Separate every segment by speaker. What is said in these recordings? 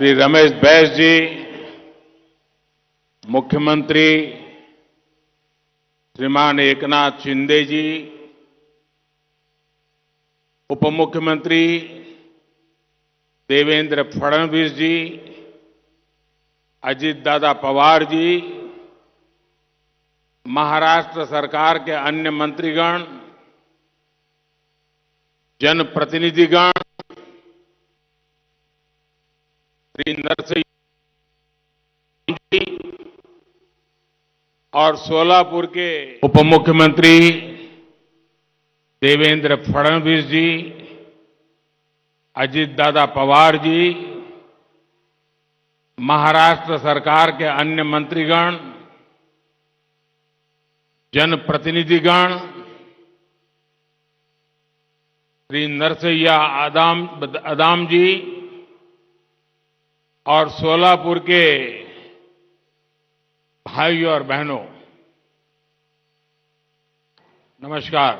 Speaker 1: श्री रमेश बैस जी, मुख्यमंत्री श्रीमान एकनाथ शिंदे जी, उप मुख्यमंत्री देवेंद्र फडणवीस जी, अजीत दादा पवार जी, महाराष्ट्र सरकार के अन्य मंत्रीगण, जनप्रतिनिधिगण, श्री नरसिंह जी और सोलापुर के उप मुख्यमंत्री देवेंद्र फडणवीस जी, अजीत दादा पवार जी, महाराष्ट्र सरकार के अन्य मंत्रीगण, जनप्रतिनिधिगण, श्री नरसैया आदाम जी और सोलापुर के भाइयों और बहनों, नमस्कार।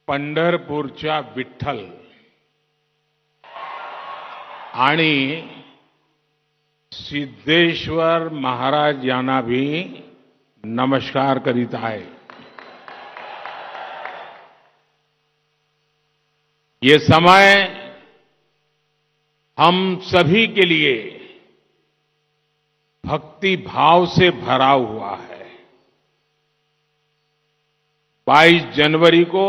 Speaker 1: पंढरपूरच्या विठ्ठल आणि सिद्धेश्वर महाराज यांना भी नमस्कार करीत आहे। ये समय हम सभी के लिए भक्ति भाव से भरा हुआ है। 22 जनवरी को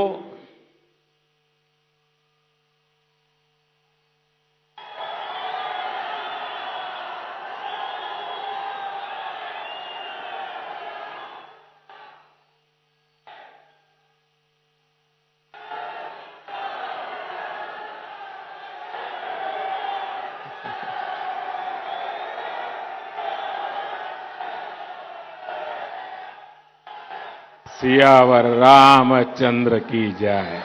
Speaker 1: सियावर रामचंद्र की जय।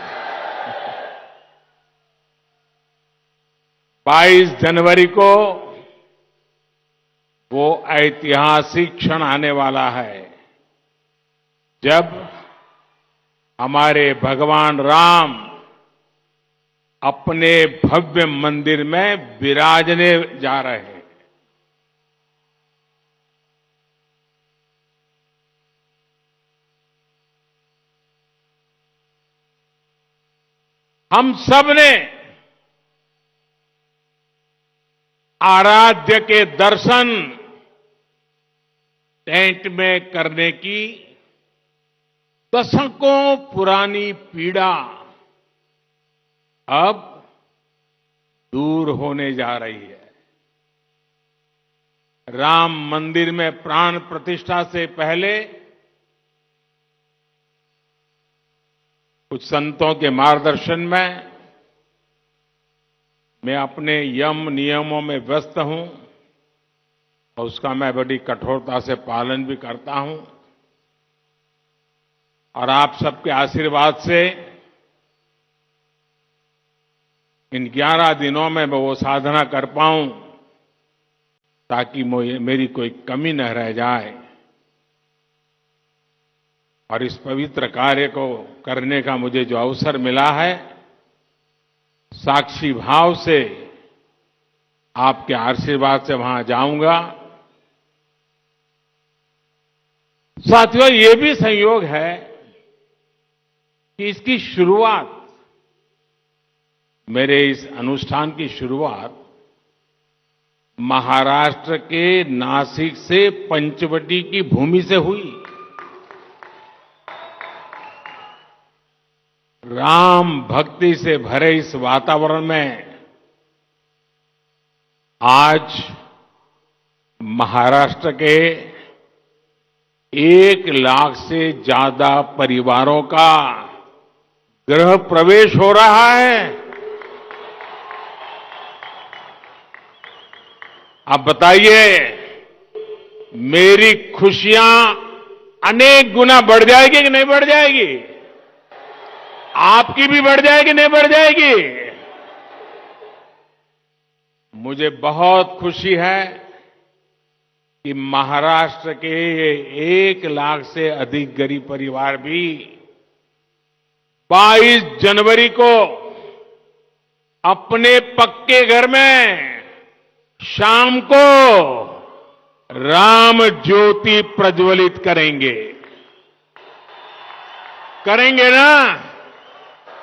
Speaker 1: 22 जनवरी को वो ऐतिहासिक क्षण आने वाला है जब हमारे भगवान राम अपने भव्य मंदिर में विराजने जा रहे हैं। हम सब ने आराध्य के दर्शन टेंट में करने की दशकों पुरानी पीड़ा अब दूर होने जा रही है। राम मंदिर में प्राण प्रतिष्ठा से पहले कुछ संतों के मार्गदर्शन में मैं अपने यम नियमों में व्यस्त हूं और उसका मैं बड़ी कठोरता से पालन भी करता हूं और आप सबके आशीर्वाद से इन 11 दिनों में मैं वो साधना कर पाऊं ताकि मेरी कोई कमी न रह जाए और इस पवित्र कार्य को करने का मुझे जो अवसर मिला है, साक्षी भाव से आपके आशीर्वाद से वहां जाऊंगा। साथियों, ये भी संयोग है कि इसकी शुरुआत, मेरे इस अनुष्ठान की शुरुआत महाराष्ट्र के नासिक से पंचवटी की भूमि से हुई। राम भक्ति से भरे इस वातावरण में आज महाराष्ट्र के 1 लाख से ज्यादा परिवारों का गृह प्रवेश हो रहा है। अब बताइए, मेरी खुशियां अनेक गुना बढ़ जाएगी कि नहीं बढ़ जाएगी? आपकी भी बढ़ जाएगी, नहीं बढ़ जाएगी? मुझे बहुत खुशी है कि महाराष्ट्र के 1 लाख से अधिक गरीब परिवार भी 22 जनवरी को अपने पक्के घर में शाम को राम ज्योति प्रज्वलित करेंगे। करेंगे ना?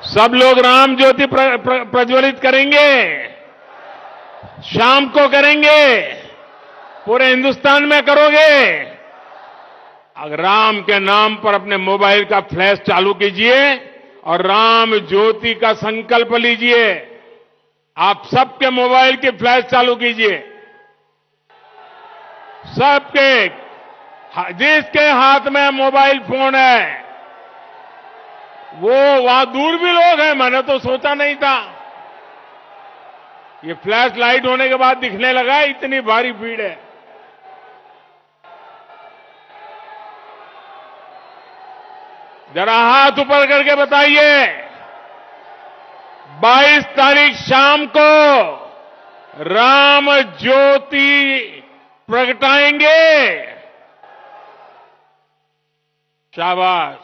Speaker 1: सब लोग राम ज्योति प्रज्वलित करेंगे। शाम को करेंगे। पूरे हिंदुस्तान में करोगे? अगर राम के नाम पर अपने मोबाइल का फ्लैश चालू कीजिए और राम ज्योति का संकल्प लीजिए। आप सबके मोबाइल की फ्लैश चालू कीजिए। सबके, जिसके हाथ में मोबाइल फोन है, वो वहां दूर भी लोग हैं, मैंने तो सोचा नहीं था। ये फ्लैश लाइट होने के बाद दिखने लगा, इतनी भारी भीड़ है। जरा हाथ ऊपर करके बताइए, 22 तारीख शाम को राम ज्योति प्रगटाएंगे। शाबाश।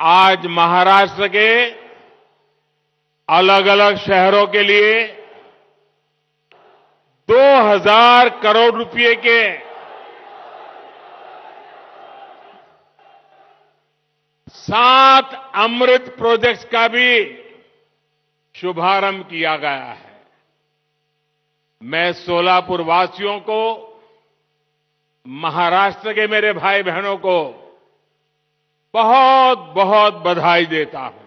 Speaker 1: आज महाराष्ट्र के अलग अलग शहरों के लिए 2000 करोड़ रुपए के 7 अमृत प्रोजेक्ट्स का भी शुभारंभ किया गया है। मैं सोलापुर वासियों को, महाराष्ट्र के मेरे भाई बहनों को बहुत बहुत बधाई देता हूं।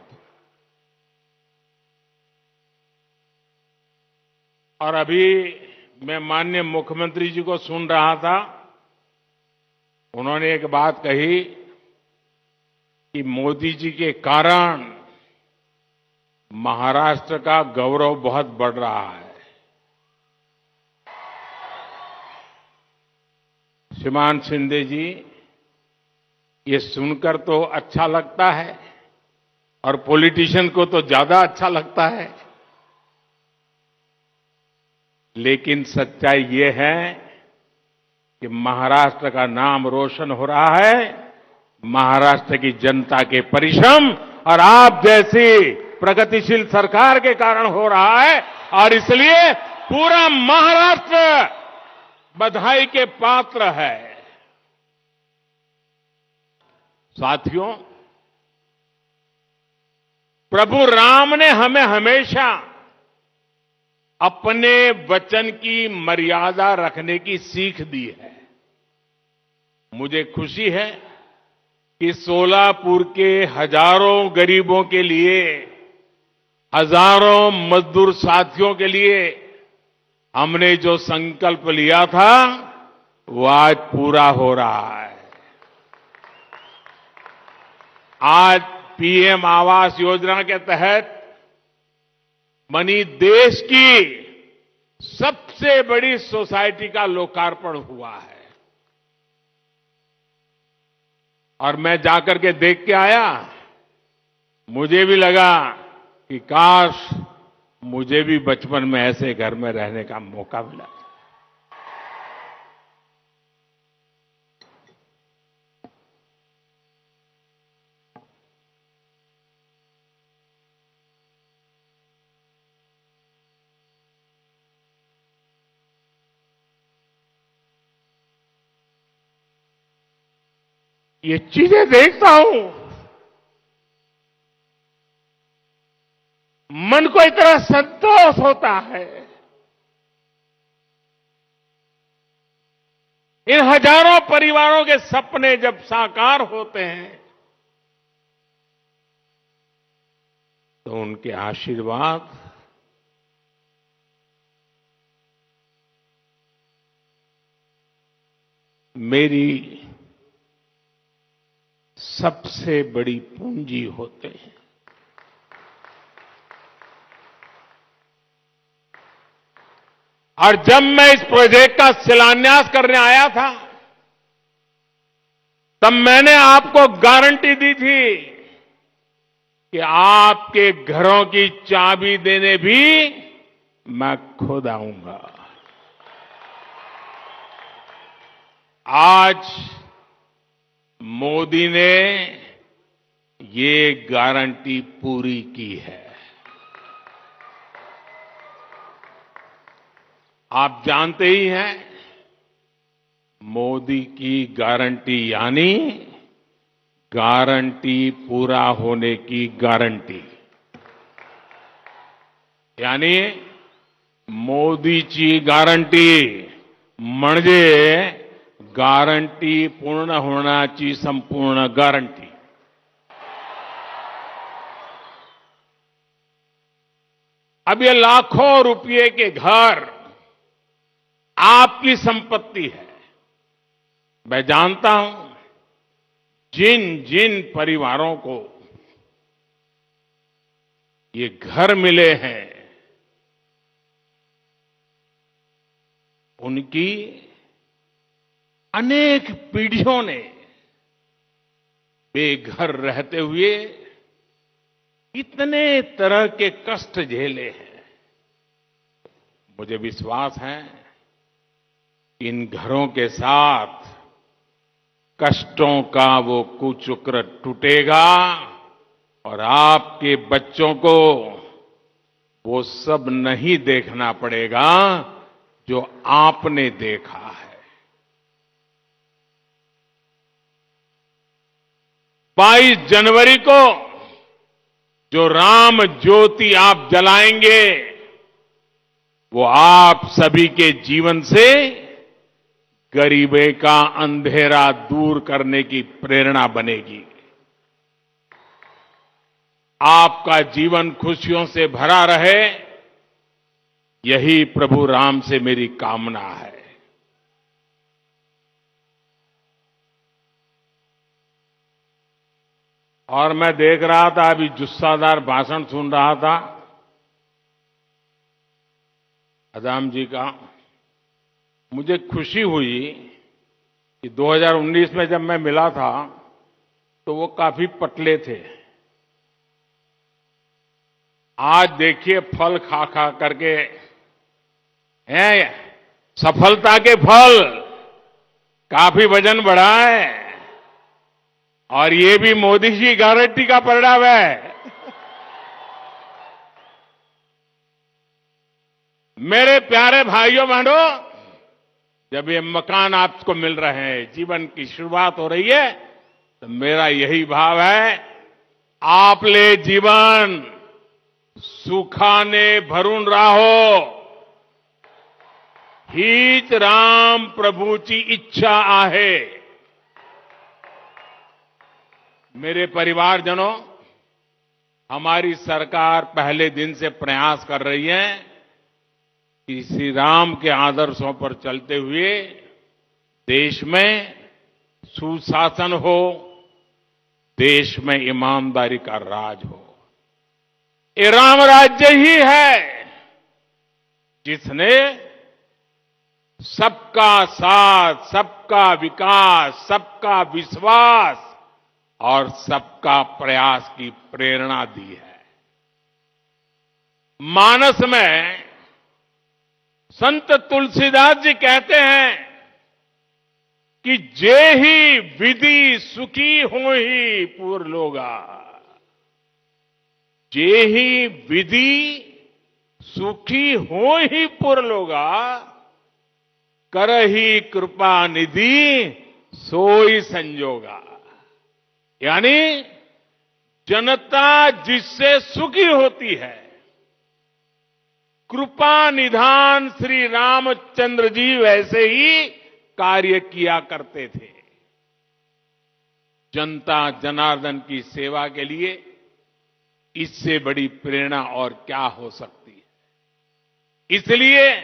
Speaker 1: और अभी मैं माननीय मुख्यमंत्री जी को सुन रहा था, उन्होंने एक बात कही कि मोदी जी के कारण महाराष्ट्र का गौरव बहुत बढ़ रहा है। श्रीमान शिंदे जी, ये सुनकर तो अच्छा लगता है और पॉलिटिशियन को तो ज्यादा अच्छा लगता है, लेकिन सच्चाई ये है कि महाराष्ट्र का नाम रोशन हो रहा है महाराष्ट्र की जनता के परिश्रम और आप जैसी प्रगतिशील सरकार के कारण हो रहा है। और इसलिए पूरा महाराष्ट्र बधाई के पात्र है। साथियों, प्रभु राम ने हमें हमेशा अपने वचन की मर्यादा रखने की सीख दी है। मुझे खुशी है कि सोलापुर के हजारों गरीबों के लिए, हजारों मजदूर साथियों के लिए हमने जो संकल्प लिया था वो आज पूरा हो रहा है। आज पीएम आवास योजना के तहत बनी देश की सबसे बड़ी सोसाइटी का लोकार्पण हुआ है। और मैं जाकर के देख के आया, मुझे भी लगा कि काश मुझे भी बचपन में ऐसे घर में रहने का मौका मिला। ये चीजें देखता हूं, मन को इतना संतोष होता है। इन हजारों परिवारों के सपने जब साकार होते हैं तो उनके आशीर्वाद मेरी सबसे बड़ी पूंजी होते हैं। और जब मैं इस प्रोजेक्ट का शिलान्यास करने आया था, तब मैंने आपको गारंटी दी थी कि आपके घरों की चाबी देने भी मैं खुद आऊंगा। आज मोदी ने ये गारंटी पूरी की है। आप जानते ही हैं, मोदी की गारंटी यानी गारंटी पूरा होने की गारंटी। यानी मोदीची गारंटी म्हणजे गारंटी पूर्ण होण्याची संपूर्ण गारंटी। अब ये लाखों रुपए के घर आपकी संपत्ति है। मैं जानता हूं जिन जिन परिवारों को ये घर मिले हैं, उनकी अनेक पीढ़ियों ने बेघर रहते हुए इतने तरह के कष्ट झेले हैं। मुझे विश्वास है इन घरों के साथ कष्टों का वो कुचक्र टूटेगा और आपके बच्चों को वो सब नहीं देखना पड़ेगा जो आपने देखा है। 22 जनवरी को जो राम ज्योति आप जलाएंगे, वो आप सभी के जीवन से गरीबी का अंधेरा दूर करने की प्रेरणा बनेगी। आपका जीवन खुशियों से भरा रहे, यही प्रभु राम से मेरी कामना है। और मैं देख रहा था, अभी जुस्सादार भाषण सुन रहा था अदाम जी का। मुझे खुशी हुई कि 2019 में जब मैं मिला था तो वो काफी पतले थे। आज देखिए फल खा खा करके हैं, सफलता के फल, काफी वजन बढ़ा है। और ये भी मोदी जी गारंटी का परिणाम है। मेरे प्यारे भाइयों बहनों, जब ये मकान आपको मिल रहे हैं, जीवन की शुरुआत हो रही है, तो मेरा यही भाव है, आपले जीवन सुखाने भरून राहो, हीच राम प्रभूची इच्छा आहे। मेरे परिवारजनों, हमारी सरकार पहले दिन से प्रयास कर रही है कि श्री राम के आदर्शों पर चलते हुए देश में सुशासन हो, देश में ईमानदारी का राज हो। ये राम राज्य ही है जिसने सबका साथ, सबका विकास, सबका विश्वास और सबका प्रयास की प्रेरणा दी है। मानस में संत तुलसीदास जी कहते हैं कि जे ही विधि सुखी हो ही पूर लोगा। जे ही विधि सुखी हो ही पुर लोगा, करही कृपा निधि सोई संजोगा। यानी जनता जिससे सुखी होती है, कृपा निधान श्री रामचंद्र जी वैसे ही कार्य किया करते थे। जनता जनार्दन की सेवा के लिए इससे बड़ी प्रेरणा और क्या हो सकती है। इसलिए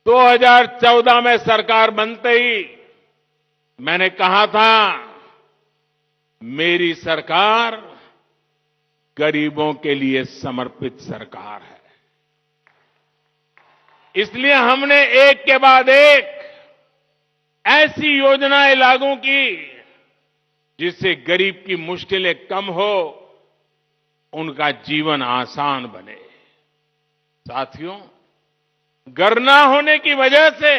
Speaker 1: 2014 में सरकार बनते ही मैंने कहा था, मेरी सरकार गरीबों के लिए समर्पित सरकार है। इसलिए हमने एक के बाद एक ऐसी योजनाएं लागू की जिससे गरीब की मुश्किलें कम हो, उनका जीवन आसान बने। साथियों, घर ना होने की वजह से,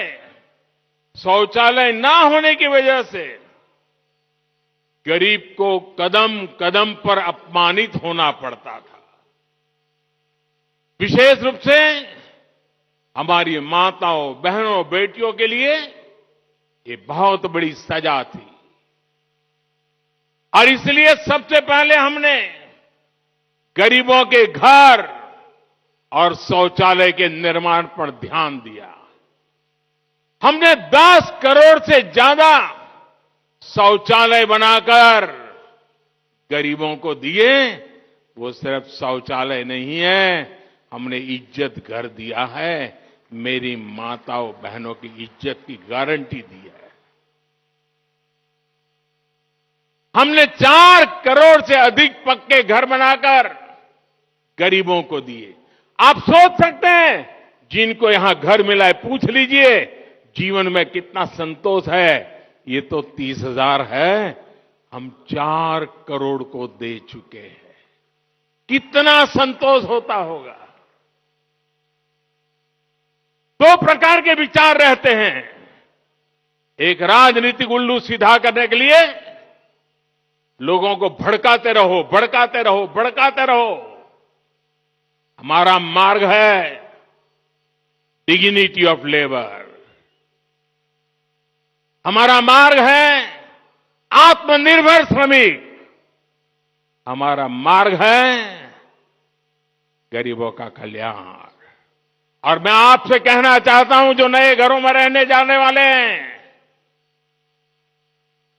Speaker 1: शौचालय ना होने की वजह से गरीब को कदम कदम पर अपमानित होना पड़ता था। विशेष रूप से हमारी माताओं, बहनों, बेटियों के लिए ये बहुत बड़ी सजा थी और इसलिए सबसे पहले हमने गरीबों के घर और शौचालय के निर्माण पर ध्यान दिया। हमने 10 करोड़ से ज्यादा शौचालय बनाकर गरीबों को दिए। वो सिर्फ शौचालय नहीं है, हमने इज्जत घर दिया है, मेरी माताओं बहनों की इज्जत की गारंटी दी है। हमने 4 करोड़ से अधिक पक्के घर बनाकर गरीबों को दिए। आप सोच सकते हैं, जिनको यहां घर मिला है, पूछ लीजिए जीवन में कितना संतोष है। ये तो 30,000 है, हम 4 करोड़ को दे चुके हैं। कितना संतोष होता होगा। 2 प्रकार के विचार रहते हैं। एक, राजनीतिक उल्लू सीधा करने के लिए लोगों को भड़काते रहो, भड़काते रहो, भड़काते रहो। हमारा मार्ग है डिग्निटी ऑफ लेबर। हमारा मार्ग है आत्मनिर्भर श्रमिक। हमारा मार्ग है गरीबों का कल्याण। और मैं आपसे कहना चाहता हूं, जो नए घरों में रहने जाने वाले हैं,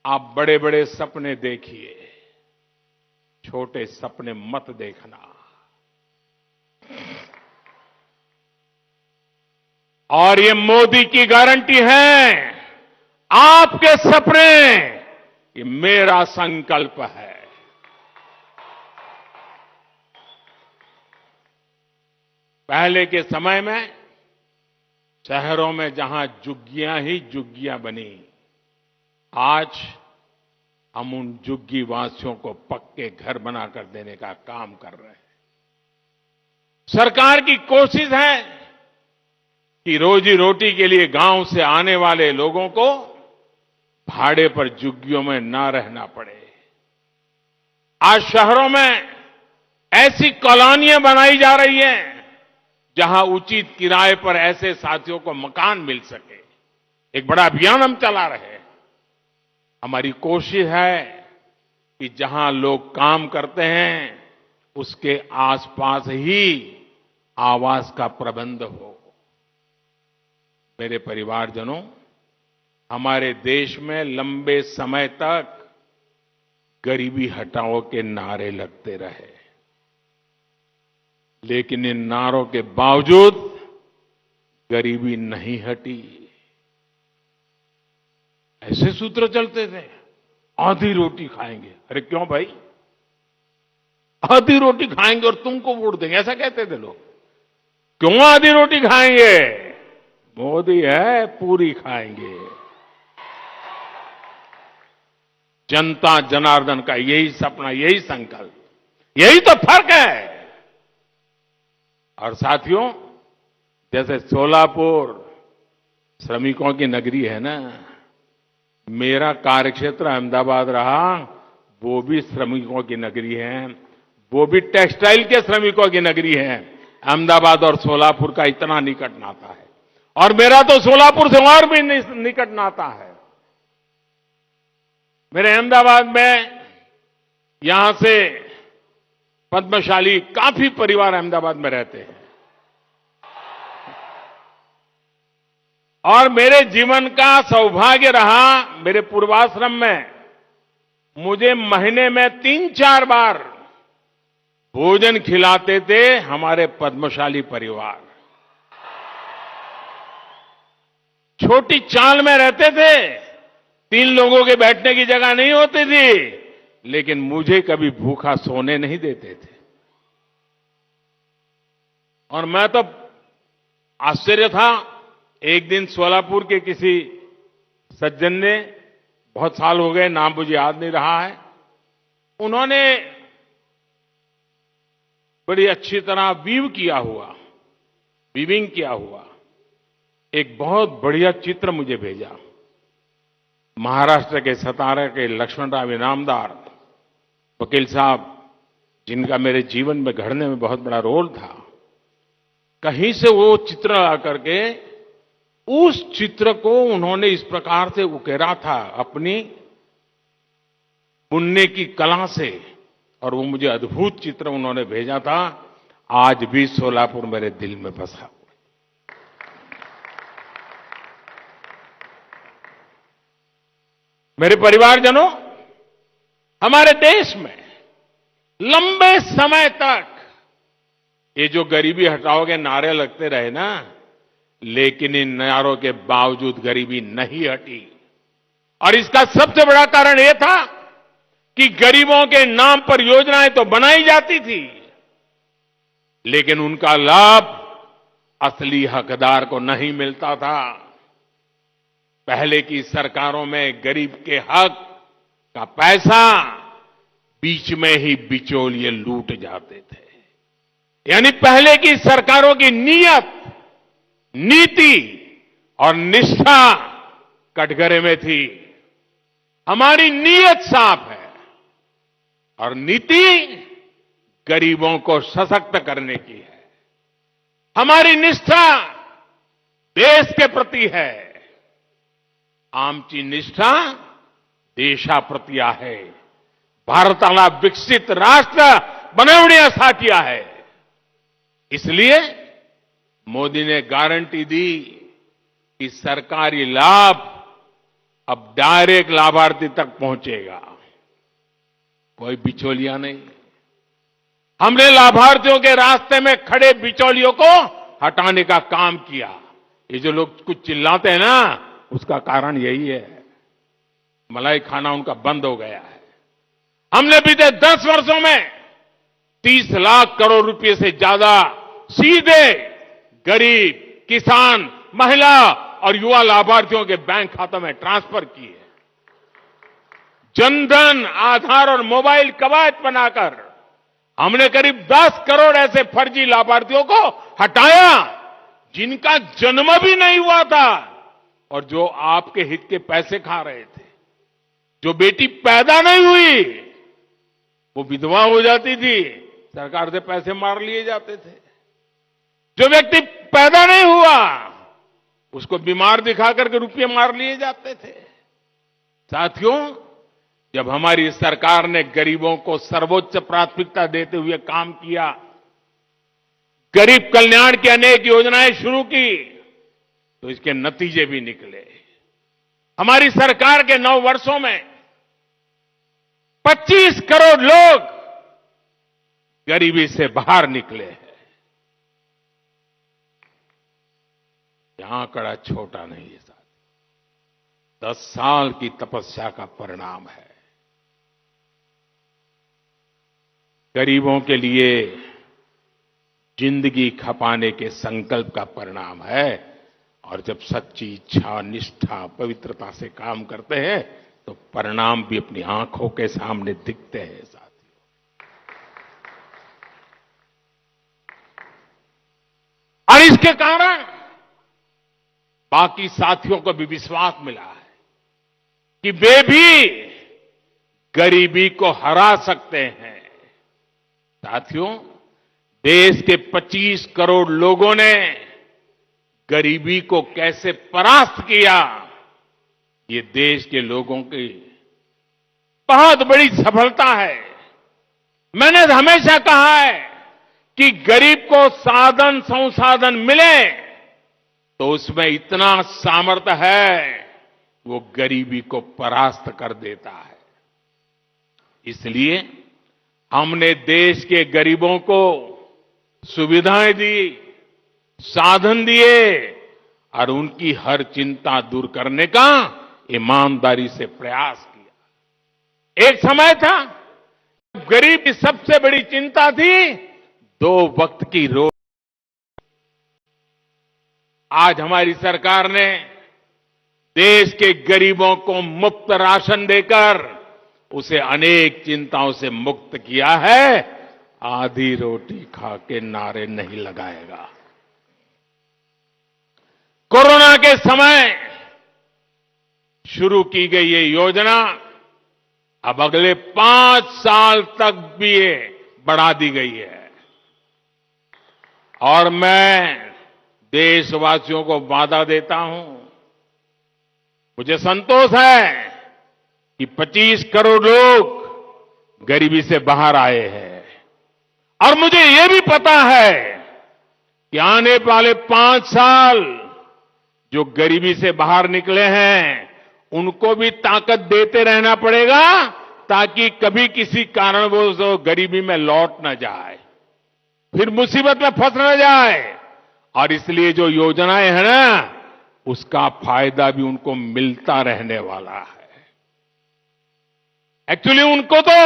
Speaker 1: आप बड़े बड़े सपने देखिए, छोटे सपने मत देखना। और ये मोदी की गारंटी है, आपके सपने ये मेरा संकल्प है। पहले के समय में शहरों में जहां झुग्गियां ही झुग्गियां बनी, आज हम उन झुग्गी वासियों को पक्के घर बनाकर देने का काम कर रहे हैं। सरकार की कोशिश है कि रोजी रोटी के लिए गांव से आने वाले लोगों को भाड़े पर झुग्गियों में ना रहना पड़े। आज शहरों में ऐसी कॉलोनियां बनाई जा रही हैं जहां उचित किराए पर ऐसे साथियों को मकान मिल सके। एक बड़ा अभियान हम चला रहे हैं। हमारी कोशिश है कि जहां लोग काम करते हैं उसके आसपास ही आवास का प्रबंध हो। मेरे परिवारजनों, हमारे देश में लंबे समय तक गरीबी हटाओ के नारे लगते रहे, लेकिन इन नारों के बावजूद गरीबी नहीं हटी। ऐसे सूत्र चलते थे, आधी रोटी खाएंगे। अरे क्यों भाई, आधी रोटी खाएंगे और तुमको वोट देंगे, ऐसा कहते थे लोग। क्यों आधी रोटी खाएंगे, मोदी है पूरी खाएंगे। जनता जनार्दन का यही सपना, यही संकल्प, यही तो फर्क है। और साथियों, जैसे सोलापुर श्रमिकों की नगरी है ना, मेरा कार्यक्षेत्र अहमदाबाद रहा, वो भी श्रमिकों की नगरी है, वो भी टेक्सटाइल के श्रमिकों की नगरी है। अहमदाबाद और सोलापुर का इतना निकट नाता है, और मेरा तो सोलापुर से और भी निकट नाता है। मेरे अहमदाबाद में यहां से पद्मशाली काफी परिवार अहमदाबाद में रहते हैं, और मेरे जीवन का सौभाग्य रहा, मेरे पूर्वाश्रम में मुझे महीने में 3-4 बार भोजन खिलाते थे हमारे पद्मशाली परिवार। छोटी चाल में रहते थे, 3 लोगों के बैठने की जगह नहीं होती थी, लेकिन मुझे कभी भूखा सोने नहीं देते थे। और मैं तो आश्चर्य था, एक दिन सोलापुर के किसी सज्जन ने, बहुत साल हो गए, नाम मुझे याद नहीं रहा है, उन्होंने बड़ी अच्छी तरह वीविंग किया हुआ एक बहुत बढ़िया चित्र मुझे भेजा। महाराष्ट्र के सतारा के लक्ष्मणराव इनामदार वकील साहब, जिनका मेरे जीवन में घड़ने में बहुत बड़ा रोल था, कहीं से वो चित्र आकर के उस चित्र को उन्होंने इस प्रकार से उकेरा था अपनी बुनने की कला से, और वो मुझे अद्भुत चित्र उन्होंने भेजा था। आज भी सोलापुर मेरे दिल में बसा हुआ। मेरे परिवारजनों, हमारे देश में लंबे समय तक ये जो गरीबी हटाओगे नारे लगते रहे ना, लेकिन इन नारों के बावजूद गरीबी नहीं हटी। और इसका सबसे बड़ा कारण यह था कि गरीबों के नाम पर योजनाएं तो बनाई जाती थी, लेकिन उनका लाभ असली हकदार को नहीं मिलता था। पहले की सरकारों में गरीब के हक का पैसा बीच में ही बिचौलिए लूट जाते थे। यानी पहले की सरकारों की नीयत, नीति और निष्ठा कटघरे में थी। हमारी नीयत साफ है और नीति गरीबों को सशक्त करने की है। हमारी निष्ठा देश के प्रति है। आमची निष्ठा देशाप्रती आहे। भारताला विकसित राष्ट्र बनवण्यासाठी आहे। इसलिए मोदी ने गारंटी दी कि सरकारी लाभ अब डायरेक्ट लाभार्थी तक पहुंचेगा, कोई बिचौलिया नहीं। हमने लाभार्थियों के रास्ते में खड़े बिचौलियों को हटाने का काम किया। ये जो लोग कुछ चिल्लाते हैं ना, उसका कारण यही है, मलाई खाना उनका बंद हो गया है। हमने बीते 10 वर्षों में 30 लाख करोड़ रुपए से ज्यादा सीधे गरीब, किसान, महिला और युवा लाभार्थियों के बैंक खातों में ट्रांसफर किए। जनधन, आधार और मोबाइल कवच बनाकर हमने करीब 10 करोड़ ऐसे फर्जी लाभार्थियों को हटाया जिनका जन्म भी नहीं हुआ था और जो आपके हित के पैसे खा रहे थे। जो बेटी पैदा नहीं हुई वो विधवा हो जाती थी, सरकार से पैसे मार लिए जाते थे। जो व्यक्ति पैदा नहीं हुआ उसको बीमार दिखा करके रुपये मार लिए जाते थे। साथियों, जब हमारी सरकार ने गरीबों को सर्वोच्च प्राथमिकता देते हुए काम किया, गरीब कल्याण की अनेक योजनाएं शुरू की, तो इसके नतीजे भी निकले। हमारी सरकार के 9 वर्षों में 25 करोड़ लोग गरीबी से बाहर निकले हैं। यह आंकड़ा छोटा नहीं है साथ, 10 साल की तपस्या का परिणाम है। गरीबों के लिए जिंदगी खपाने के संकल्प का परिणाम है। और जब सच्ची इच्छा, निष्ठा, पवित्रता से काम करते हैं तो परिणाम भी अपनी आंखों के सामने दिखते हैं साथियों। और इसके कारण बाकी साथियों को भी विश्वास मिला है कि वे भी गरीबी को हरा सकते हैं। साथियों, देश के 25 करोड़ लोगों ने गरीबी को कैसे परास्त किया, ये देश के लोगों की बहुत बड़ी सफलता है। मैंने हमेशा कहा है कि गरीब को साधन संसाधन मिले तो उसमें इतना सामर्थ्य है, वो गरीबी को परास्त कर देता है। इसलिए हमने देश के गरीबों को सुविधाएं दी, साधन दिए और उनकी हर चिंता दूर करने का ईमानदारी से प्रयास किया। एक समय था गरीब की सबसे बड़ी चिंता थी 2 वक्त की रोटी। आज हमारी सरकार ने देश के गरीबों को मुफ्त राशन देकर उसे अनेक चिंताओं से मुक्त किया है। आधी रोटी खा के नारे नहीं लगाएगा। कोरोना के समय शुरू की गई ये योजना अब अगले 5 साल तक भी ये बढ़ा दी गई है। और मैं देशवासियों को वादा देता हूं, मुझे संतोष है कि 25 करोड़ लोग गरीबी से बाहर आए हैं और मुझे ये भी पता है कि आने वाले 5 साल जो गरीबी से बाहर निकले हैं उनको भी ताकत देते रहना पड़ेगा ताकि कभी किसी कारणवश वो गरीबी में लौट न जाए, फिर मुसीबत में फंस न जाए। और इसलिए जो योजनाएं हैं ना उसका फायदा भी उनको मिलता रहने वाला है। एक्चुअली उनको तो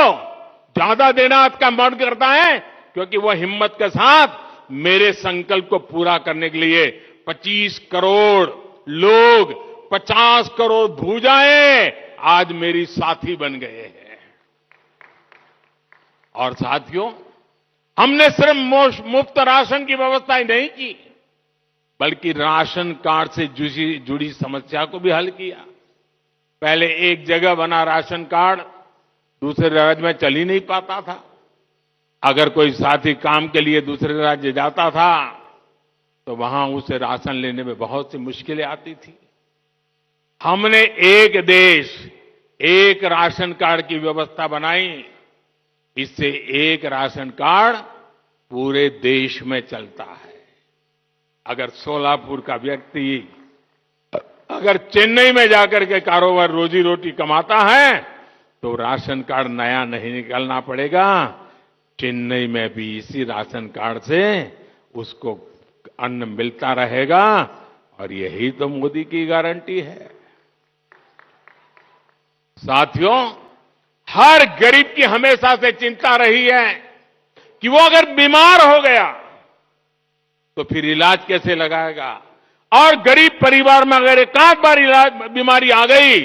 Speaker 1: ज्यादा देना का मन करता है क्योंकि वो हिम्मत के साथ मेरे संकल्प को पूरा करने के लिए 25 करोड़ लोग, 50 करोड़ भुजाएं आज मेरी साथी बन गए हैं। और साथियों, हमने सिर्फ मुफ्त राशन की व्यवस्था ही नहीं की बल्कि राशन कार्ड से जुड़ी समस्या को भी हल किया। पहले एक जगह बना राशन कार्ड दूसरे राज्य में चल ही नहीं पाता था। अगर कोई साथी काम के लिए दूसरे राज्य जाता था तो वहां उसे राशन लेने में बहुत सी मुश्किलें आती थी। हमने एक देश एक राशन कार्ड की व्यवस्था बनाई। इससे एक राशन कार्ड पूरे देश में चलता है। अगर सोलापुर का व्यक्ति अगर चेन्नई में जाकर के कारोबार रोजी रोटी कमाता है तो राशन कार्ड नया नहीं निकालना पड़ेगा। चेन्नई में भी इसी राशन कार्ड से उसको अन्न मिलता रहेगा और यही तो मोदी की गारंटी है। साथियों, हर गरीब की हमेशा से चिंता रही है कि वो अगर बीमार हो गया तो फिर इलाज कैसे लगाएगा। और गरीब परिवार में अगर एक आध बार बीमारी आ गई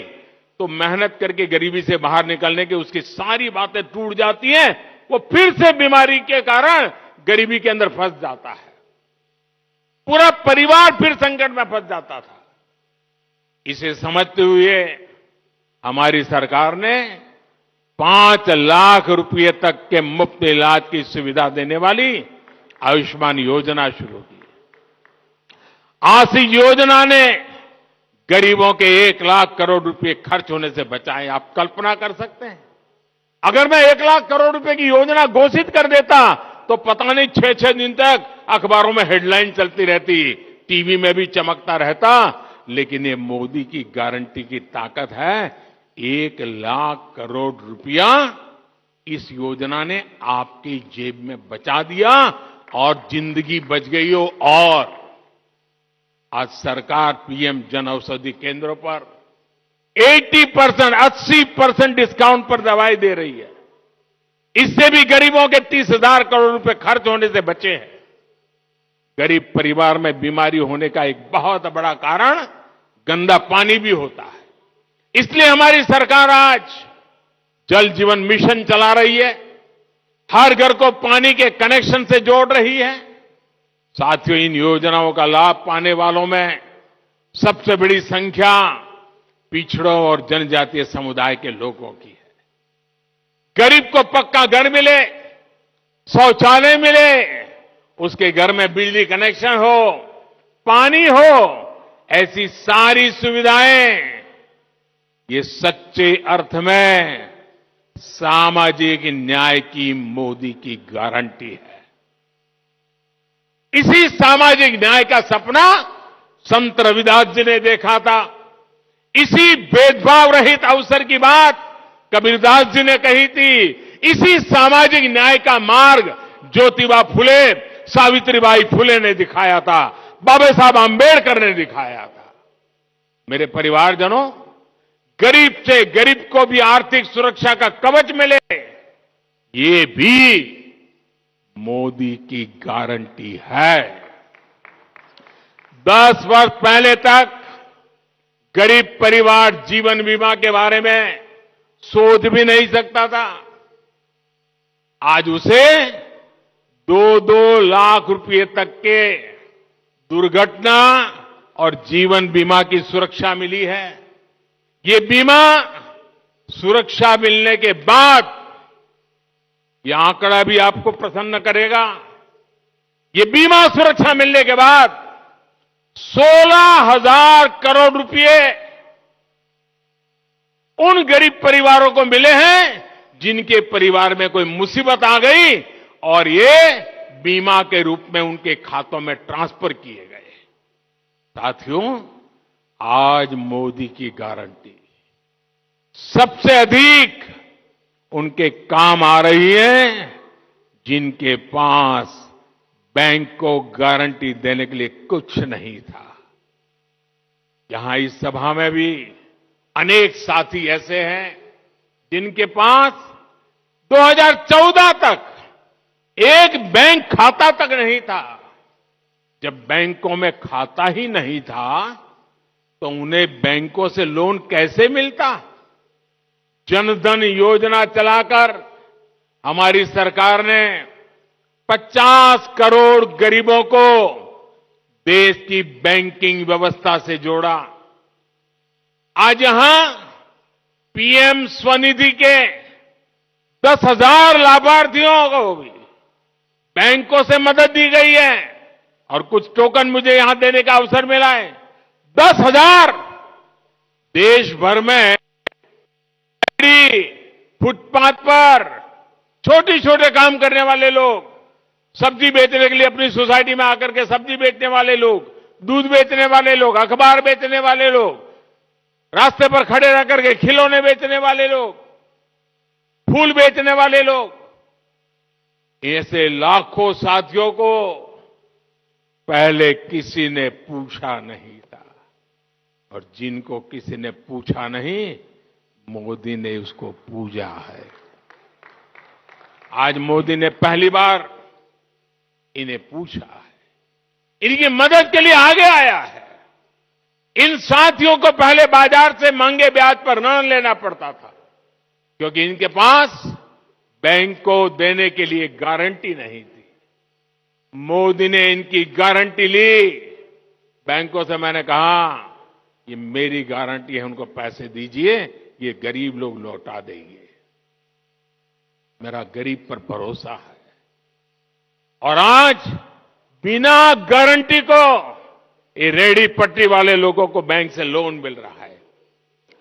Speaker 1: तो मेहनत करके गरीबी से बाहर निकलने की उसकी सारी बातें टूट जाती हैं। वो फिर से बीमारी के कारण गरीबी के अंदर फंस जाता है। पूरा परिवार फिर संकट में फंस जाता था। इसे समझते हुए हमारी सरकार ने 5 लाख रुपए तक के मुफ्त इलाज की सुविधा देने वाली आयुष्मान योजना शुरू की। आज इस योजना ने गरीबों के 1 लाख करोड़ रुपए खर्च होने से बचाए। आप कल्पना कर सकते हैं, अगर मैं 1 लाख करोड़ रुपए की योजना घोषित कर देता तो पता नहीं 6-6 दिन तक अखबारों में हेडलाइन चलती रहती, टीवी में भी चमकता रहता। लेकिन ये मोदी की गारंटी की ताकत है। 1 लाख करोड़ रुपया इस योजना ने आपकी जेब में बचा दिया और जिंदगी बच गई हो। और आज सरकार पीएम जन औषधि केंद्रों पर 80% डिस्काउंट पर दवाई दे रही है। इससे भी गरीबों के 30,000 करोड़ रुपए खर्च होने से बचे हैं। गरीब परिवार में बीमारी होने का एक बहुत बड़ा कारण गंदा पानी भी होता है। इसलिए हमारी सरकार आज जल जीवन मिशन चला रही है। हर घर को पानी के कनेक्शन से जोड़ रही है। साथियों, इन योजनाओं का लाभ पाने वालों में सबसे बड़ी संख्या पिछड़ों और जनजातीय समुदाय के लोगों की है। गरीब को पक्का घर मिले, शौचालय मिले, उसके घर में बिजली कनेक्शन हो, पानी हो, ऐसी सारी सुविधाएं ये सच्चे अर्थ में सामाजिक न्याय की मोदी की गारंटी है। इसी सामाजिक न्याय का सपना संत रविदास जी ने देखा था। इसी भेदभाव रहित अवसर की बात कबीरदास जी ने कही थी। इसी सामाजिक न्याय का मार्ग ज्योतिबा फुले, सावित्रीबाई फुले ने दिखाया था, बाबा साहब आंबेडकर ने दिखाया था। मेरे परिवारजनों, गरीब से गरीब को भी आर्थिक सुरक्षा का कवच मिले, ये भी मोदी की गारंटी है। 10 वर्ष पहले तक गरीब परिवार जीवन बीमा के बारे में सोच भी नहीं सकता था। आज उसे 2-2 लाख रुपए तक के दुर्घटना और जीवन बीमा की सुरक्षा मिली है। ये बीमा सुरक्षा मिलने के बाद, ये आंकड़ा भी आपको प्रसन्न करेगा, ये बीमा सुरक्षा मिलने के बाद 16,000 करोड़ रुपए उन गरीब परिवारों को मिले हैं जिनके परिवार में कोई मुसीबत आ गई और ये बीमा के रूप में उनके खातों में ट्रांसफर किए गए। साथियों, आज मोदी की गारंटी सबसे अधिक उनके काम आ रही है जिनके पास बैंक को गारंटी देने के लिए कुछ नहीं था। यहां इस सभा में भी अनेक साथी ऐसे हैं जिनके पास 2014 तक एक बैंक खाता तक नहीं था। जब बैंकों में खाता ही नहीं था तो उन्हें बैंकों से लोन कैसे मिलता? जनधन योजना चलाकर हमारी सरकार ने 50 करोड़ गरीबों को देश की बैंकिंग व्यवस्था से जोड़ा। आज यहां पीएम स्वनिधि के 10,000 लाभार्थियों को भी बैंकों से मदद दी गई है और कुछ टोकन मुझे यहां देने का अवसर मिला है। 10,000 देश भर में फुटपाथ पर छोटे छोटे काम करने वाले लोग, सब्जी बेचने के लिए अपनी सोसाइटी में आकर के सब्जी बेचने वाले लोग, दूध बेचने वाले लोग, अखबार बेचने वाले लोग, रास्ते पर खड़े रह करके खिलौने बेचने वाले लोग, फूल बेचने वाले लोग, ऐसे लाखों साथियों को पहले किसी ने पूछा नहीं था और जिनको किसी ने पूछा नहीं, मोदी ने उसको पूजा है। आज मोदी ने पहली बार इन्हें पूछा है, इनकी मदद के लिए आगे आया है। इन साथियों को पहले बाजार से महंगे ब्याज पर ऋण लेना पड़ता था क्योंकि इनके पास बैंक को देने के लिए गारंटी नहीं थी। मोदी ने इनकी गारंटी ली। बैंकों से मैंने कहा, ये मेरी गारंटी है, उनको पैसे दीजिए, ये गरीब लोग लौटा देंगे। मेरा गरीब पर भरोसा है। और आज बिना गारंटी को ये रेहड़ी पटरी वाले लोगों को बैंक से लोन मिल रहा है।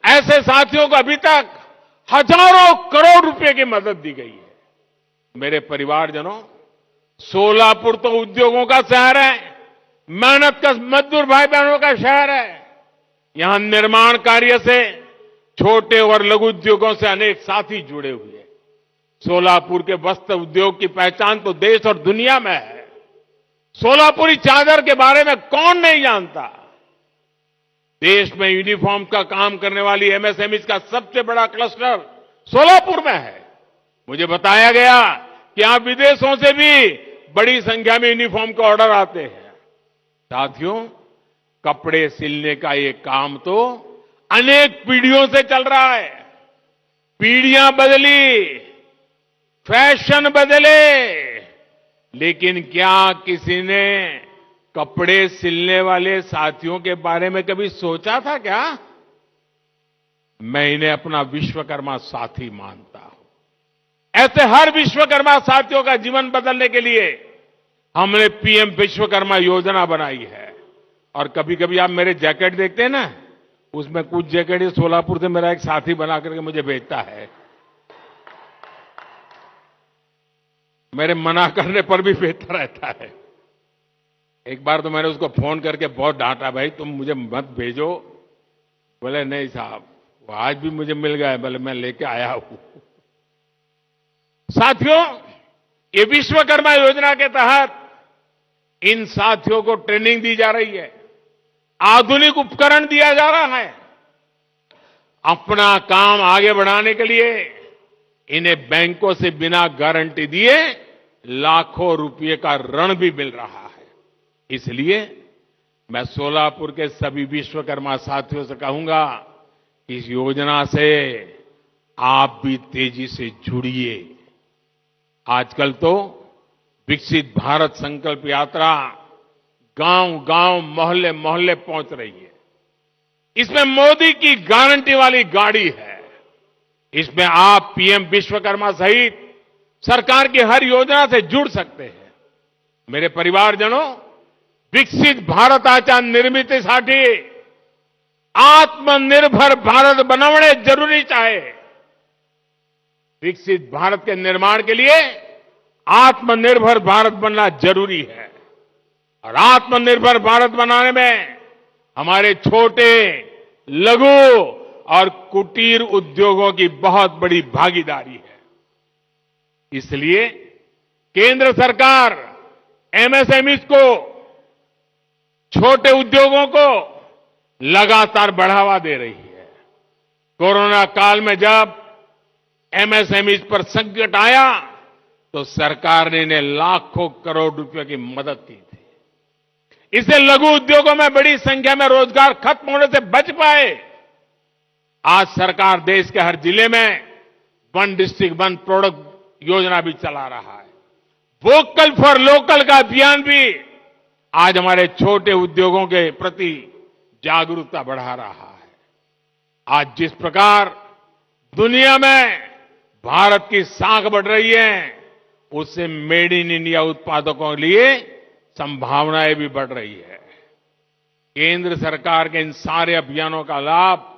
Speaker 1: ऐसे साथियों को अभी तक हजारों करोड़ रुपए की मदद दी गई है। मेरे परिवारजनों, सोलापुर तो उद्योगों का शहर है, मेहनत का मजदूर भाई बहनों का शहर है। यहां निर्माण कार्य से छोटे और लघु उद्योगों से अनेक साथी जुड़े हुए हैं। सोलापुर के वस्त्र उद्योग की पहचान तो देश और दुनिया में है। सोलापुरी चादर के बारे में कौन नहीं जानता? देश में यूनिफॉर्म का काम करने वाली एमएसएमई का सबसे बड़ा क्लस्टर सोलापुर में है। मुझे बताया गया कि यहां विदेशों से भी बड़ी संख्या में यूनिफॉर्म के ऑर्डर आते हैं। साथियों, कपड़े सिलने का ये काम तो अनेक पीढ़ियों से चल रहा है। पीढ़ियां बदली, फैशन बदले, लेकिन क्या किसी ने कपड़े सिलने वाले साथियों के बारे में कभी सोचा था क्या? मैं इन्हें अपना विश्वकर्मा साथी मानता हूं। ऐसे हर विश्वकर्मा साथियों का जीवन बदलने के लिए हमने पीएम विश्वकर्मा योजना बनाई है। और कभी कभी आप मेरे जैकेट देखते हैं ना, उसमें कुछ जैकेट सोलापुर से मेरा एक साथी बना करके मुझे भेजता है। मेरे मना करने पर भी भेजता रहता है। एक बार तो मैंने उसको फोन करके बहुत डांटा, भाई तुम मुझे मत भेजो। बोले नहीं साहब, वो आज भी मुझे मिल गया है, बोले मैं लेके आया हूं। साथियों, ये विश्वकर्मा योजना के तहत इन साथियों को ट्रेनिंग दी जा रही है, आधुनिक उपकरण दिया जा रहा है। अपना काम आगे बढ़ाने के लिए इन्हें बैंकों से बिना गारंटी दिए लाखों रुपए का ऋण भी मिल रहा है। इसलिए मैं सोलापुर के सभी विश्वकर्मा साथियों से कहूंगा, इस योजना से आप भी तेजी से जुड़िए। आजकल तो विकसित भारत संकल्प यात्रा गांव गांव, मोहल्ले मोहल्ले पहुंच रही है। इसमें मोदी की गारंटी वाली गाड़ी है। इसमें आप पीएम विश्वकर्मा सहित सरकार की हर योजना से जुड़ सकते हैं। मेरे परिवारजनों, विकसित भारताच्या निर्मितीसाठी आत्मनिर्भर भारत बनवणे जरूरीच आहे। विकसित भारत के निर्माण के लिए आत्मनिर्भर भारत बनना जरूरी है और आत्मनिर्भर भारत बनाने में हमारे छोटे, लघु और कुटीर उद्योगों की बहुत बड़ी भागीदारी है। इसलिए केंद्र सरकार एमएसएमईज को, छोटे उद्योगों को लगातार बढ़ावा दे रही है। कोरोना काल में जब एमएसएमईज पर संकट आया तो सरकार ने इन्हें लाखों करोड़ रुपए की मदद की थी। इससे लघु उद्योगों में बड़ी संख्या में रोजगार खत्म होने से बच पाए। आज सरकार देश के हर जिले में वन डिस्ट्रिक्ट वन प्रोडक्ट योजना भी चला रहा है। वोकल फॉर लोकल का अभियान भी आज हमारे छोटे उद्योगों के प्रति जागरूकता बढ़ा रहा है। आज जिस प्रकार दुनिया में भारत की साख बढ़ रही है, उससे मेड इन इंडिया उत्पादकों के लिए संभावनाएं भी बढ़ रही है। केंद्र सरकार के इन सारे अभियानों का लाभ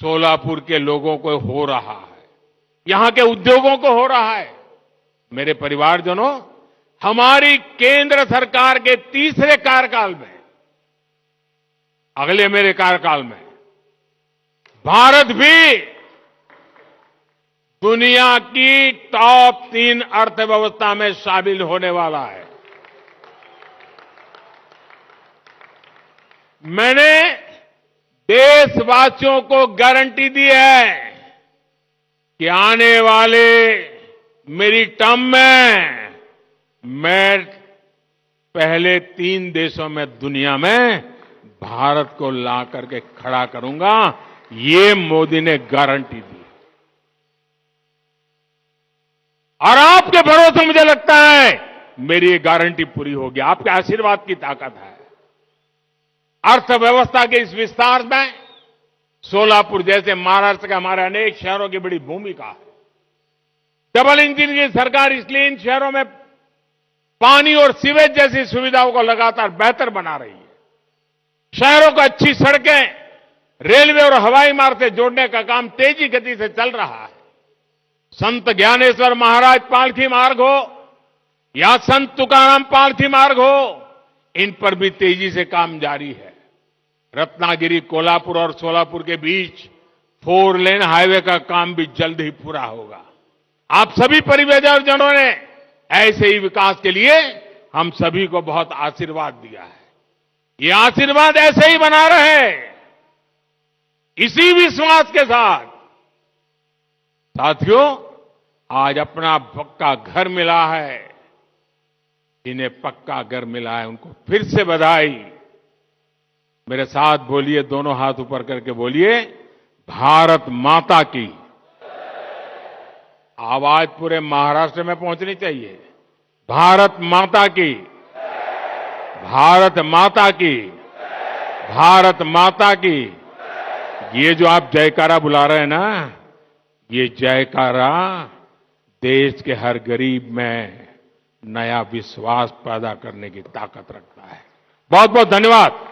Speaker 1: सोलापुर के लोगों को हो रहा है, यहां के उद्योगों को हो रहा है। मेरे परिवारजनों, हमारी केंद्र सरकार के तीसरे कार्यकाल में, अगले मेरे कार्यकाल में, भारत भी दुनिया की टॉप 3 अर्थव्यवस्था में शामिल होने वाला है। मैंने देशवासियों को गारंटी दी है कि आने वाले मेरी टर्म में मैं पहले 3 देशों में दुनिया में भारत को ला करके खड़ा करूंगा। ये मोदी ने गारंटी दी और आपके भरोसे मुझे लगता है मेरी ये गारंटी पूरी होगी। आपके आशीर्वाद की ताकत है। अर्थव्यवस्था के इस विस्तार में सोलापुर जैसे महाराष्ट्र के हमारे अनेक शहरों की बड़ी भूमिका है। डबल इंजन की सरकार इसलिए इन शहरों में पानी और सीवेज जैसी सुविधाओं को लगातार बेहतर बना रही है। शहरों को अच्छी सड़कें, रेलवे और हवाई मार्ग से जोड़ने का काम तेजी गति से चल रहा है। संत ज्ञानेश्वर महाराज पालकी मार्ग हो या संत तुकाराम पालकी मार्ग हो, इन पर भी तेजी से काम जारी है। रत्नागिरी, कोल्हापुर और सोलापुर के बीच 4 लेन हाईवे का काम भी जल्द ही पूरा होगा। आप सभी परिवारजनों ने ऐसे ही विकास के लिए हम सभी को बहुत आशीर्वाद दिया है। ये आशीर्वाद ऐसे ही बना रहे। इसी विश्वास के साथ साथियों, आज अपना पक्का घर मिला है। इन्हें पक्का घर मिला है, उनको फिर से बधाई। मेरे साथ बोलिए, दोनों हाथ ऊपर करके बोलिए, भारत माता की। आवाज पूरे महाराष्ट्र में पहुंचनी चाहिए। भारत माता की, भारत माता की, भारत माता की। ये जो आप जयकारा बुला रहे हैं ना, ये जयकारा देश के हर गरीब में नया विश्वास पैदा करने की ताकत रखता है। बहुत बहुत धन्यवाद।